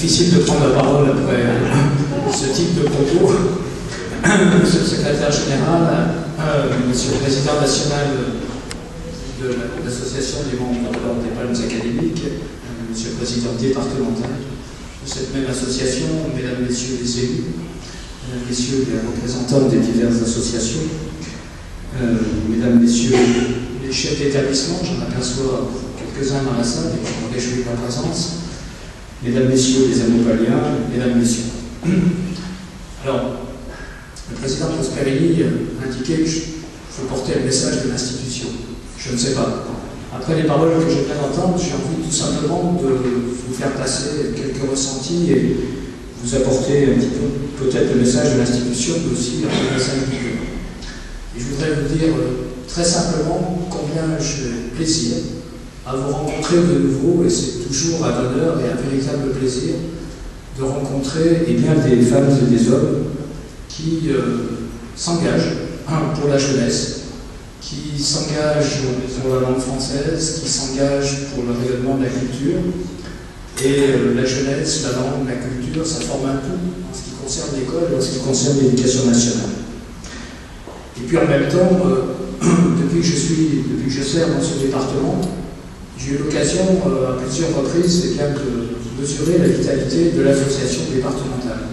difficile de prendre la parole après ce type de propos. Monsieur le secrétaire général, monsieur le président national de l'association des membres de l'Ordre des Palmes académiques, monsieur le président départemental de cette même association, mesdames, messieurs les élus, mesdames, messieurs les représentants des diverses associations, mesdames, messieurs les chefs d'établissement, j'en aperçois quelques-uns dans la salle et je me réjouis de leur présence, mesdames, messieurs les Amopaliens, mesdames, messieurs. Alors, le président Prosperini indiquait que je portais le message de l'institution. Je ne sais pas. Après les paroles que je viens d'entendre, j'ai envie tout simplement de vous faire passer quelques ressentis et vous apporter un petit peu peut-être le message de l'institution, mais aussi un message du cœur. Et je voudrais vous dire très simplement combien j'ai plaisir à vous rencontrer de nouveau, et c'est toujours un honneur et un véritable plaisir de rencontrer des femmes et des hommes qui s'engagent pour la jeunesse, qui s'engagent pour la langue française, qui s'engagent pour le rayonnement de la culture. Et la jeunesse, la langue, la culture, ça forme un tout en ce qui concerne l'école et en ce qui concerne l'éducation nationale. Et puis en même temps, depuis que je sers dans ce département, j'ai eu l'occasion à plusieurs reprises de mesurer la vitalité de l'association départementale.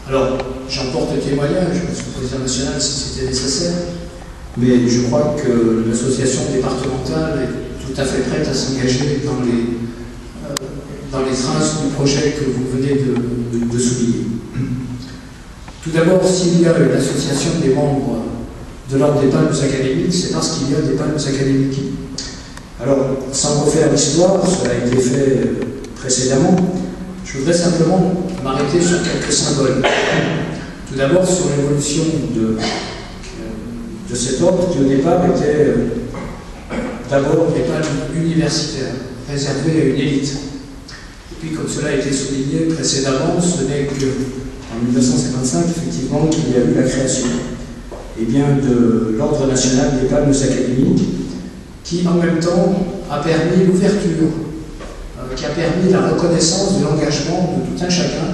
Alors, j'en porte témoignage, monsieur le président national, si c'était nécessaire, mais je crois que l'association départementale est tout à fait prête à s'engager dans les traces du projet que vous venez de souligner. Tout d'abord, s'il y a une association des membres de l'Ordre des Palmes académiques, c'est parce qu'il y a des palmes académiques. Alors, sans refaire l'histoire, cela a été fait précédemment, je voudrais simplement m'arrêter sur quelques symboles. Tout d'abord, sur l'évolution de cet ordre qui, au départ, était d'abord des palmes universitaires, réservées à une élite. Et puis, comme cela a été souligné précédemment, ce n'est qu'en 1955, effectivement, qu'il y a eu la création de l'Ordre national des palmes académiques, qui, en même temps, a permis l'ouverture, qui a permis la reconnaissance de l'engagement de tout un chacun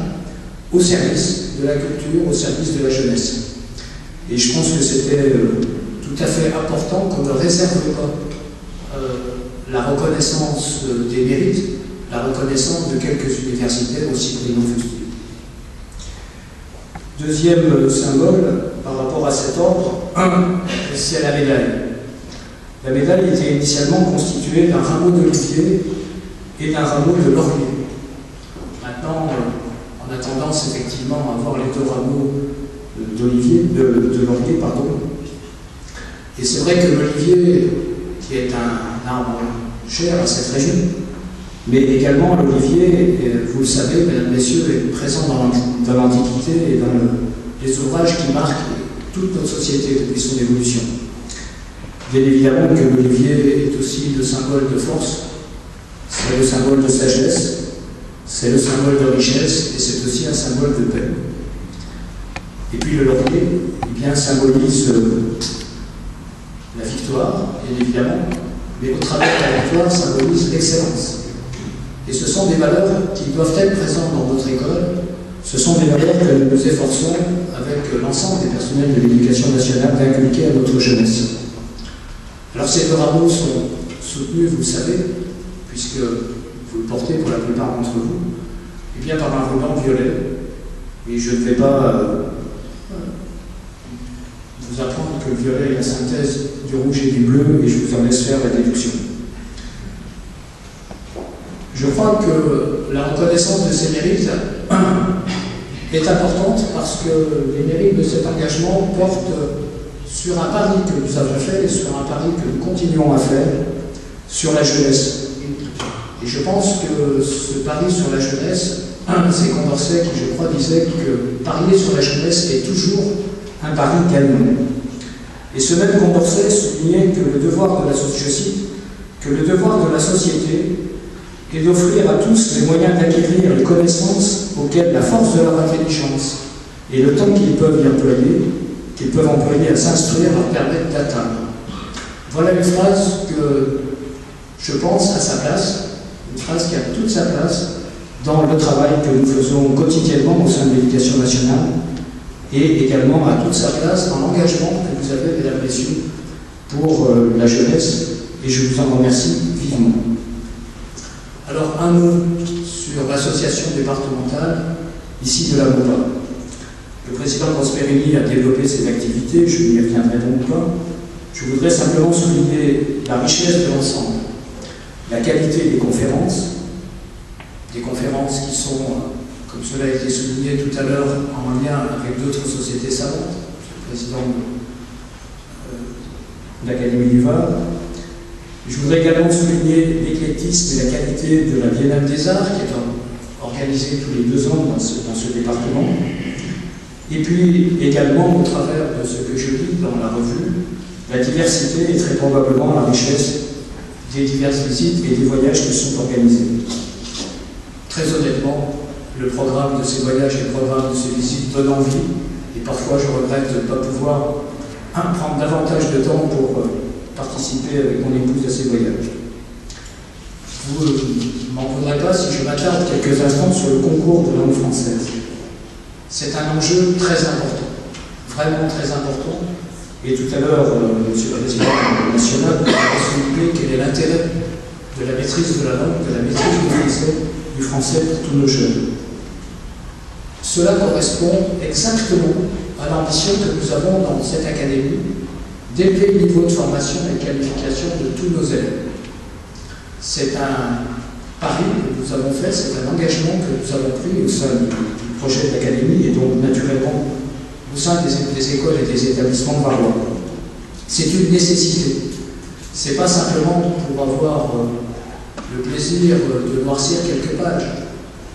au service de la culture, au service de la jeunesse. Et je pense que c'était tout à fait important qu'on ne réserve pas la reconnaissance des mérites, la reconnaissance de quelques universitaires aussi brillants futur. Deuxième symbole par rapport à cet ordre, c'est la médaille. La médaille était initialement constituée d'un rameau d'olivier et d'un rameau de laurier. Maintenant, on a tendance effectivement à voir les deux rameaux de laurier, pardon. Et c'est vrai que l'olivier, qui est un arbre cher à cette région, mais également l'olivier, vous le savez, mesdames, messieurs, est présent dans l'Antiquité et dans les ouvrages qui marquent toute notre société depuis son évolution. Bien évidemment que l'olivier est aussi le symbole de force, c'est le symbole de sagesse, c'est le symbole de richesse et c'est aussi un symbole de paix. Et puis le laurier, symbolise la victoire, bien évidemment, mais au travers de la victoire symbolise l'excellence. Et ce sont des valeurs qui doivent être présentes dans notre école, ce sont des valeurs que nous nous efforçons, avec l'ensemble des personnels de l'éducation nationale, d'inculquer à notre jeunesse. Alors ces deux rameaux sont soutenus, vous le savez, puisque vous le portez pour la plupart d'entre vous, par un ruban violet. Et je ne vais pas vous apprendre que le violet est la synthèse du rouge et du bleu, et je vous en laisse faire la déduction. Je crois que la reconnaissance de ces mérites est importante parce que les mérites de cet engagement portent sur un pari que nous avons fait et sur un pari que nous continuons à faire sur la jeunesse. Et je pense que ce pari sur la jeunesse, c'est Condorcet qui, je crois, disait que parier sur la jeunesse est toujours un pari gagnant. Et ce même Condorcet soulignait que le devoir de la société, je cite, que le devoir de la société est d'offrir à tous les moyens d'acquérir les connaissances auxquelles la force de leur intelligence et le temps qu'ils peuvent employer à s'instruire leur permettent d'atteindre. Voilà une phrase que je pense à sa place, une phrase qui a toute sa place dans le travail que nous faisons quotidiennement au sein de l'Éducation nationale et également à toute sa place dans l'engagement que vous avez, mesdames et messieurs, pour la jeunesse, et je vous en remercie vivement. Alors, un mot sur l'association départementale ici de la MOPA. Le président Prosperini a développé ses activités, je n'y reviendrai donc pas. Je voudrais simplement souligner la richesse de l'ensemble, la qualité des conférences qui sont, comme cela a été souligné tout à l'heure, en lien avec d'autres sociétés savantes, le président de l'Académie du Var. Je voudrais également souligner l'éclectisme et la qualité de la Biennale des Arts, qui est organisée tous les 2 ans dans ce département. Et puis également, au travers de ce que je lis dans la revue, la diversité et très probablement la richesse des diverses visites et des voyages qui sont organisés. Très honnêtement, le programme de ces voyages et le programme de ces visites donne envie, et parfois je regrette de ne pas pouvoir prendre davantage de temps pour participer avec mon épouse à ces voyages. Vous ne m'en voudrez pas si je m'attarde quelques instants sur le concours de langue française. C'est un enjeu très important, vraiment très important, et tout à l'heure, Monsieur le Président national a souligné quel est l'intérêt de la maîtrise de la langue, de la maîtrise du français pour tous nos jeunes. Cela correspond exactement à l'ambition que nous avons dans cette académie d'élever le niveau de formation et de qualification de tous nos élèves. C'est un pari que nous avons fait, c'est un engagement que nous avons pris au sein du projet de l'académie et donc naturellement au sein des écoles et des établissements varois. C'est une nécessité. Ce n'est pas simplement pour avoir le plaisir de noircir quelques pages.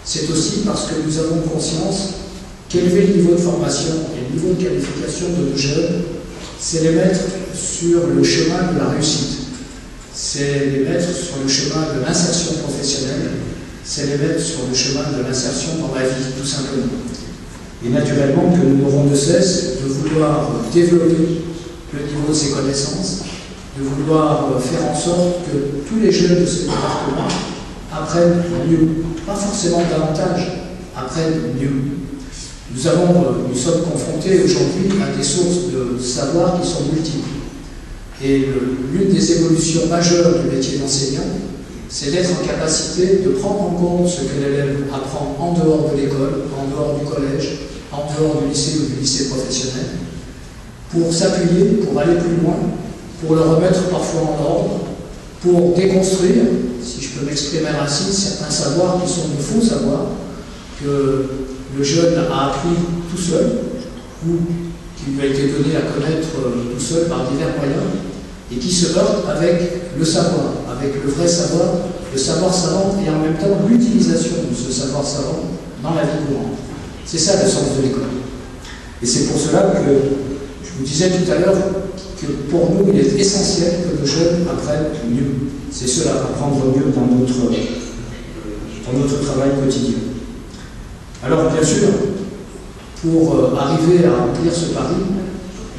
C'est aussi parce que nous avons conscience qu'élever le niveau de formation et le niveau de qualification de nos jeunes, c'est les mettre sur le chemin de la réussite. C'est les mettre sur le chemin de l'insertion professionnelle, c'est les mettre sur le chemin de l'insertion dans la vie, tout simplement. Et naturellement que nous n'aurons de cesse de vouloir développer le niveau de ses connaissances, de vouloir faire en sorte que tous les jeunes de ce département apprennent mieux, pas forcément davantage, apprennent mieux. Nous sommes confrontés aujourd'hui à des sources de savoir qui sont multiples. Et l'une des évolutions majeures du métier d'enseignant, c'est d'être en capacité de prendre en compte ce que l'élève apprend en dehors de l'école, en dehors du collège, en dehors du lycée ou du lycée professionnel, pour s'appuyer, pour aller plus loin, pour le remettre parfois en ordre, pour déconstruire, si je peux m'exprimer ainsi, certains savoirs qui sont de faux savoirs, que le jeune a appris tout seul, ou qui lui a été donné à connaître tout seul par divers moyens, et qui se heurte avec le savoir, avec le vrai savoir, le savoir savant, et en même temps l'utilisation de ce savoir savant dans la vie courante. C'est ça le sens de l'école. Et c'est pour cela que je vous disais tout à l'heure que pour nous, il est essentiel que nos jeunes apprennent mieux. C'est cela, apprendre mieux dans notre travail quotidien. Alors bien sûr, pour arriver à remplir ce pari,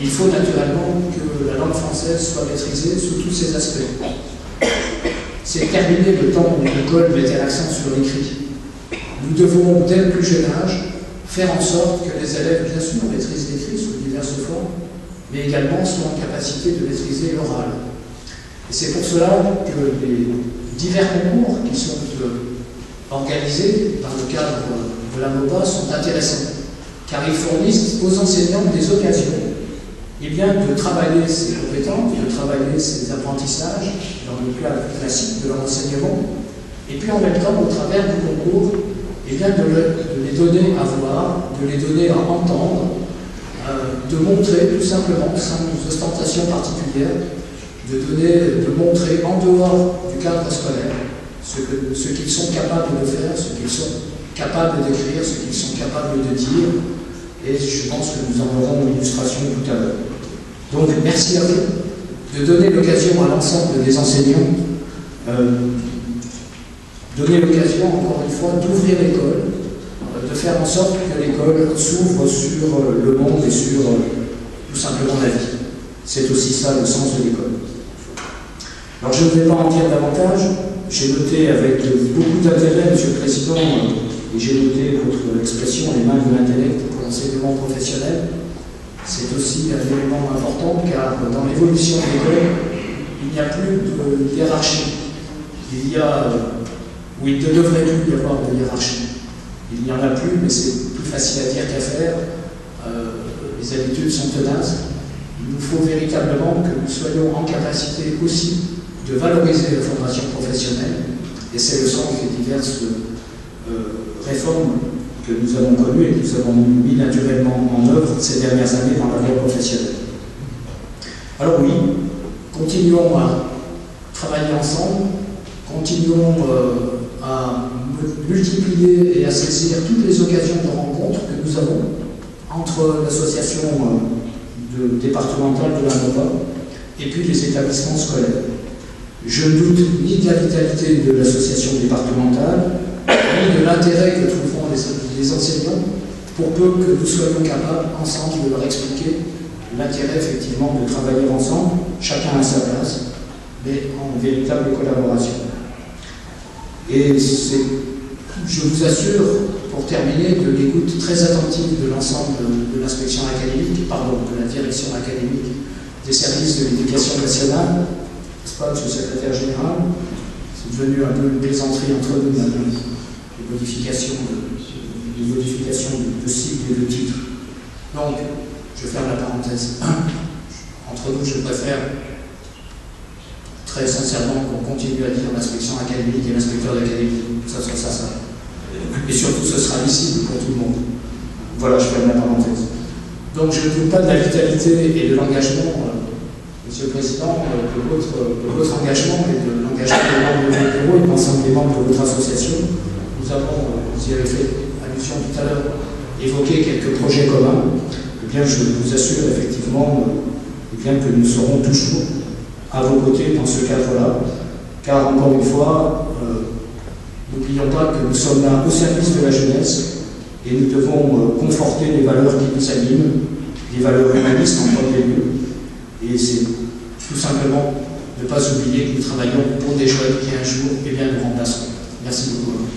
il faut naturellement que la langue française soit maîtrisée sous tous ses aspects. C'est terminé le temps où l'école mettait l'accent sur l'écrit. Nous devons, dès le plus jeune âge, faire en sorte que les élèves, bien sûr, maîtrisent l'écrit sous diverses formes, mais également soient en capacité de maîtriser l'oral. Et c'est pour cela que les divers concours qui sont organisés dans le cadre de la MOPA sont intéressants, car ils fournissent aux enseignants des occasions de travailler ces compétences, de travailler ces apprentissages dans le cadre classique de leur enseignement, et puis en même temps, au travers du concours, de les donner à voir, de les donner à entendre, de montrer tout simplement, sans ostentation particulière, de montrer en dehors du cadre scolaire ce qu'ils sont capables de faire, ce qu'ils sont capables d'écrire, ce qu'ils sont capables de dire, et je pense que nous en aurons une illustration tout à l'heure. Donc merci à vous de donner l'occasion à l'ensemble des enseignants, donner l'occasion encore une fois d'ouvrir l'école, de faire en sorte que l'école s'ouvre sur le monde et sur tout simplement la vie. C'est aussi ça le sens de l'école. Alors je ne vais pas en dire davantage. J'ai noté avec beaucoup d'intérêt, Monsieur le Président, et j'ai noté votre expression, les mains de l'intellect pour l'enseignement professionnel. C'est aussi un élément important car dans l'évolution de l'école, il n'y a plus de hiérarchie. Il y a, ou il ne devrait plus y avoir de hiérarchie. Il n'y en a plus, mais c'est plus facile à dire qu'à faire. Les habitudes sont tenaces. Il nous faut véritablement que nous soyons en capacité aussi de valoriser la formation professionnelle, et c'est le sens des diverses réformes que nous avons connues et que nous avons mis naturellement en œuvre ces dernières années dans la voie professionnelle. Alors oui, continuons à travailler ensemble, continuons à multiplier et à saisir toutes les occasions de rencontre que nous avons entre l'association départementale de la NOVA et puis les établissements scolaires. Je ne doute ni de la vitalité de l'association départementale, ni de l'intérêt que trouveront les enseignants, pour peu que nous soyons capables, ensemble, de leur expliquer l'intérêt, effectivement, de travailler ensemble, chacun à sa place, mais en véritable collaboration. Et je vous assure, pour terminer, de l'écoute très attentive de l'ensemble de l'inspection académique, pardon, de la direction académique des services de l'éducation nationale, n'est-ce pas, Monsieur le Secrétaire Général? C'est devenu un peu une plaisanterie entre nous maintenant, les modifications de cycle et de titre. Donc, je ferme la parenthèse. Entre nous, je préfère très sincèrement qu'on continue à dire l'inspection académique et l'inspecteur d'académie. Ça. Et surtout, ce sera lisible pour tout le monde. Voilà, je ferme la parenthèse. Donc, je ne doute pas de la vitalité et de l'engagement, Monsieur le Président, de votre engagement et de l'engagement des membres de votre bureau et de l'ensemble des membres de votre association. Vous y avez fait allusion tout à l'heure, évoqué quelques projets communs. Eh bien, je vous assure effectivement que nous serons toujours à vos côtés dans ce cadre-là, car encore une fois, n'oublions pas que nous sommes là au service de la jeunesse et nous devons conforter les valeurs qui nous animent, les valeurs humanistes en premier lieu, et c'est tout simplement ne pas oublier que nous travaillons pour des jeunes qui un jour nous remplaceront. Merci beaucoup.